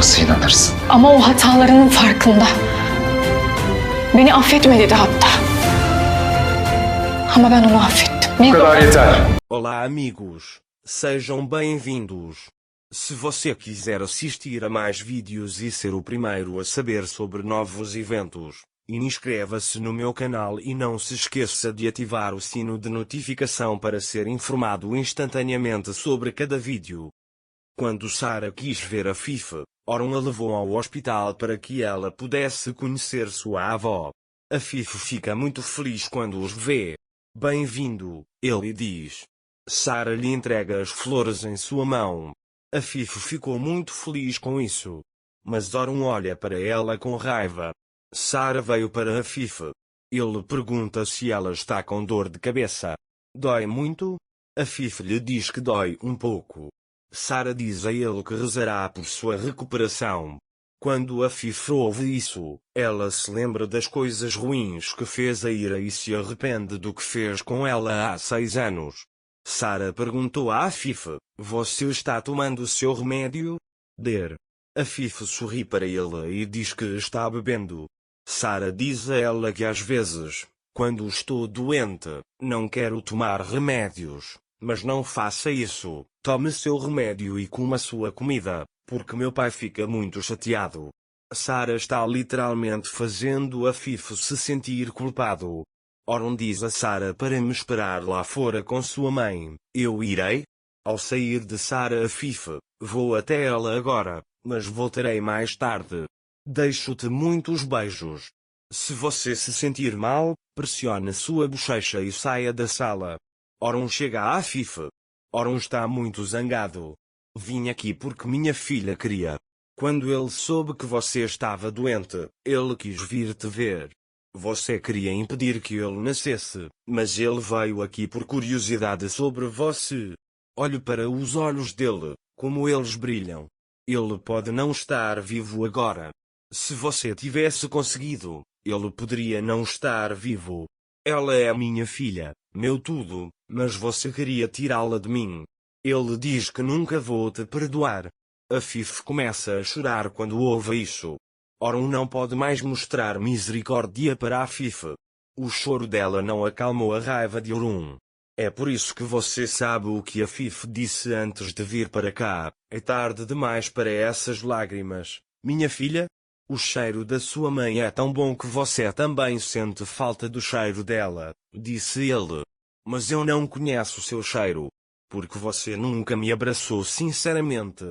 Nasıl inanırsın? Ama o hatalarının farkında. Beni affetmedi de hatta. Ama ben onu affettim. Bu kadar yeter. Olá, amigos. Sejam bem-vindos. Se você quiser assistir a mais vídeos e ser o primeiro a saber sobre novos eventos, inscreva-se no meu canal e não se esqueça de ativar o sino de notificação para ser informado instantaneamente sobre cada vídeo. Quando Sarah quis ver a Fife, Oron a levou ao hospital para que ela pudesse conhecer sua avó. A Fife fica muito feliz quando os vê. Bem-vindo, ele diz. Sarah lhe entrega as flores em sua mão. A Fife ficou muito feliz com isso. Mas Oron olha para ela com raiva. Sarah veio para a Fife. Ele pergunta se ela está com dor de cabeça. Dói muito? A Fife lhe diz que dói um pouco. Sarah diz a ele que rezará por sua recuperação. Quando a Fife ouve isso, ela se lembra das coisas ruins que fez a Ira e se arrepende do que fez com ela há 6 anos. Sarah perguntou à Fife, você está tomando seu remédio? Der. A Fife sorri para ele e diz que está bebendo. Sarah diz a ela que às vezes, quando estou doente, não quero tomar remédios. Mas não faça isso, tome seu remédio e coma sua comida, porque meu pai fica muito chateado. Sarah está literalmente fazendo a Fife se sentir culpado. Oron diz a Sarah para me esperar lá fora com sua mãe, eu irei? Ao sair de Sarah a Fife, vou até ela agora, mas voltarei mais tarde. Deixo-te muitos beijos. Se você se sentir mal, pressione sua bochecha e saia da sala. Oron chega à Fife. Oron está muito zangado. Vim aqui porque minha filha queria. Quando ele soube que você estava doente, ele quis vir te ver. Você queria impedir que ele nascesse, mas ele veio aqui por curiosidade sobre você. Olhe para os olhos dele, como eles brilham. Ele pode não estar vivo agora. Se você tivesse conseguido, ele poderia não estar vivo. Ela é minha filha, meu tudo, mas você queria tirá-la de mim. Ele diz que nunca vou te perdoar. A Fife começa a chorar quando ouve isso. Oron não pode mais mostrar misericórdia para a Fife. O choro dela não acalmou a raiva de Oron. É por isso que você sabe o que a Fife disse antes de vir para cá. É tarde demais para essas lágrimas, minha filha. O cheiro da sua mãe é tão bom que você também sente falta do cheiro dela, disse ele. Mas eu não conheço seu cheiro. Porque você nunca me abraçou sinceramente.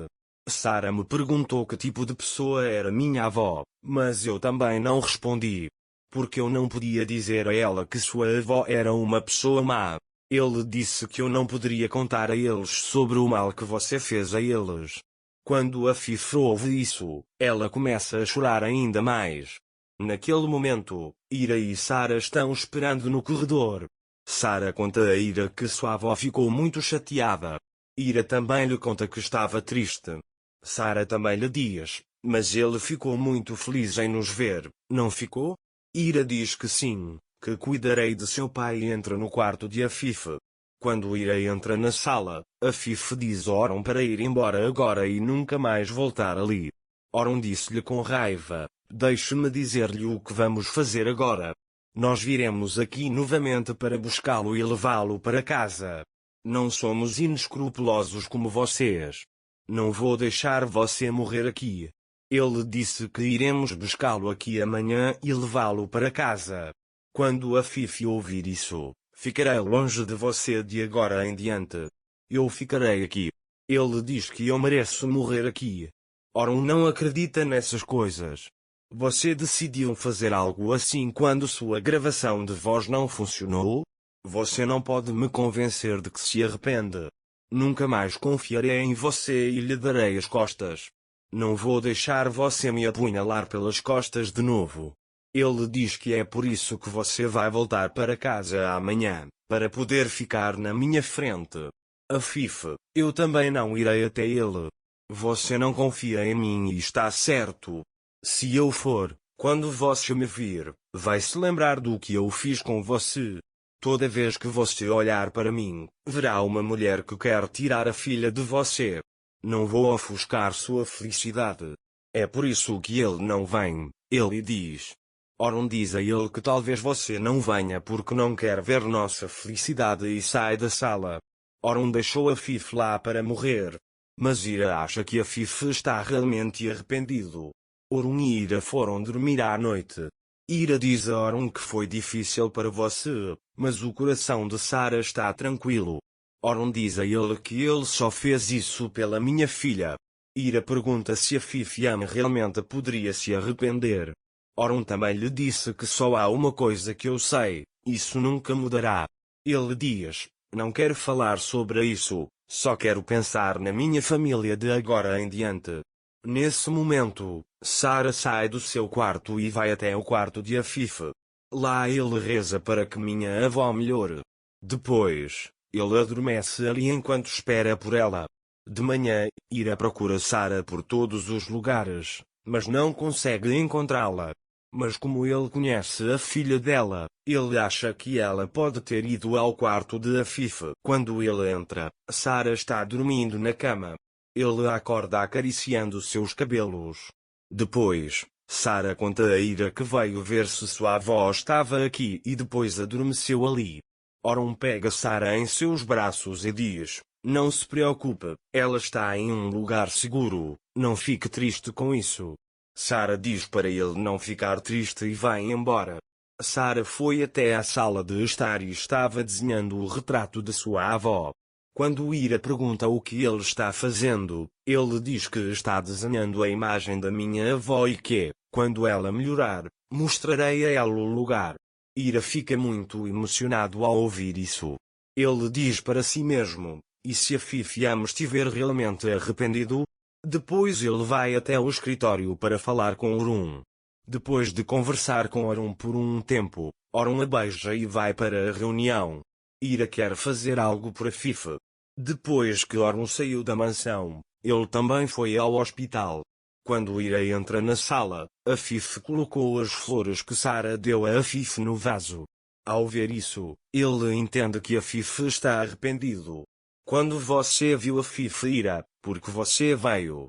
Sarah me perguntou que tipo de pessoa era minha avó, mas eu também não respondi. Porque eu não podia dizer a ela que sua avó era uma pessoa má. Ele disse que eu não poderia contar a eles sobre o mal que você fez a eles. Quando a Fife ouve isso, ela começa a chorar ainda mais. Naquele momento, Ira e Sarah estão esperando no corredor. Sarah conta a Ira que sua avó ficou muito chateada. Ira também lhe conta que estava triste. Sarah também lhe diz, mas ele ficou muito feliz em nos ver, não ficou? Ira diz que sim, que cuidarei de seu pai e entra no quarto de a Fife. Quando Ira entra na sala, a Fife diz a Oron para ir embora agora e nunca mais voltar ali. Oron disse-lhe com raiva, deixe-me dizer-lhe o que vamos fazer agora. Nós viremos aqui novamente para buscá-lo e levá-lo para casa. Não somos inescrupulosos como vocês. Não vou deixar você morrer aqui. Ele disse que iremos buscá-lo aqui amanhã e levá-lo para casa. Quando a Fife ouvir isso, ficarei longe de você de agora em diante. Eu ficarei aqui. Ele diz que eu mereço morrer aqui. Oron não acredita nessas coisas. Você decidiu fazer algo assim quando sua gravação de voz não funcionou? Você não pode me convencer de que se arrepende. Nunca mais confiarei em você e lhe darei as costas. Não vou deixar você me apunhalar pelas costas de novo. Ele diz que é por isso que você vai voltar para casa amanhã, para poder ficar na minha frente. A Fife, eu também não irei até ele. Você não confia em mim e está certo. Se eu for, quando você me vir, vai se lembrar do que eu fiz com você. Toda vez que você olhar para mim, verá uma mulher que quer tirar a filha de você. Não vou ofuscar sua felicidade. É por isso que ele não vem, ele diz. Oron diz a ele que talvez você não venha porque não quer ver nossa felicidade e sai da sala. Oron deixou a Fif lá para morrer. Mas Ira acha que a Fif está realmente arrependido. Oron e Ira foram dormir à noite. Ira diz a Oron que foi difícil para você, mas o coração de Sarah está tranquilo. Oron diz a ele que ele só fez isso pela minha filha. Ira pergunta se a Fif ama realmente poderia se arrepender. Oron também lhe disse que só há uma coisa que eu sei, isso nunca mudará. Ele diz, não quero falar sobre isso, só quero pensar na minha família de agora em diante. Nesse momento, Sarah sai do seu quarto e vai até o quarto de Afif. Lá ele reza para que minha avó melhore. Depois, ele adormece ali enquanto espera por ela. De manhã, Ira procura Sarah por todos os lugares, mas não consegue encontrá-la. Mas como ele conhece a filha dela, ele acha que ela pode ter ido ao quarto de Afif. Quando ele entra, Sarah está dormindo na cama. Ele a acorda acariciando seus cabelos. Depois, Sarah conta a Ira que veio ver se sua avó estava aqui e depois adormeceu ali. Oron pega Sarah em seus braços e diz, não se preocupe, ela está em um lugar seguro, não fique triste com isso. Sarah diz para ele não ficar triste e vai embora. Sarah foi até à sala de estar e estava desenhando o retrato de sua avó. Quando Ira pergunta o que ele está fazendo, ele diz que está desenhando a imagem da minha avó e que, quando ela melhorar, mostrarei a ela o lugar. Ira fica muito emocionado ao ouvir isso. Ele diz para si mesmo, e se a Fifiam estiver realmente arrependido? Depois ele vai até o escritório para falar com Oron. Depois de conversar com Oron por um tempo, Oron a beija e vai para a reunião. Ira quer fazer algo por Afif. Depois que Oron saiu da mansão, ele também foi ao hospital. Quando Ira entra na sala, Afif colocou as flores que Sarah deu a Afif no vaso. Ao ver isso, ele entende que Afif está arrependido. Quando você viu Afif, Ira, porque você veio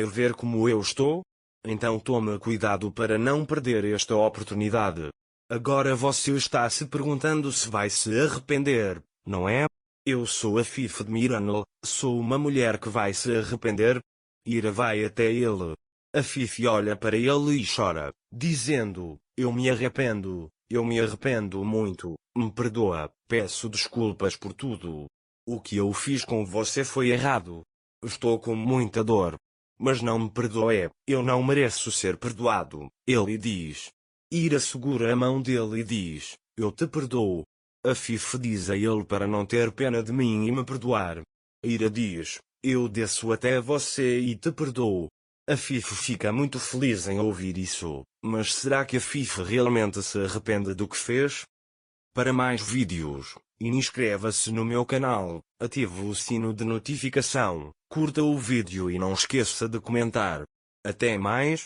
ver como eu estou? Então tome cuidado para não perder esta oportunidade. Agora você está se perguntando se vai se arrepender, não é? Eu sou a Afif de Miranel, sou uma mulher que vai se arrepender? Ira vai até ele. Afif olha para ele e chora, dizendo, eu me arrependo muito, me perdoa, peço desculpas por tudo. O que eu fiz com você foi errado. Estou com muita dor. Mas não me perdoe, eu não mereço ser perdoado, ele diz. Ira segura a mão dele e diz, eu te perdoo. Afif diz a ele para não ter pena de mim e me perdoar. Ira diz, eu desço até você e te perdoo. Afif fica muito feliz em ouvir isso, mas será que Afif realmente se arrepende do que fez? Para mais vídeos, inscreva-se no meu canal, ative o sino de notificação, curta o vídeo e não esqueça de comentar. Até mais!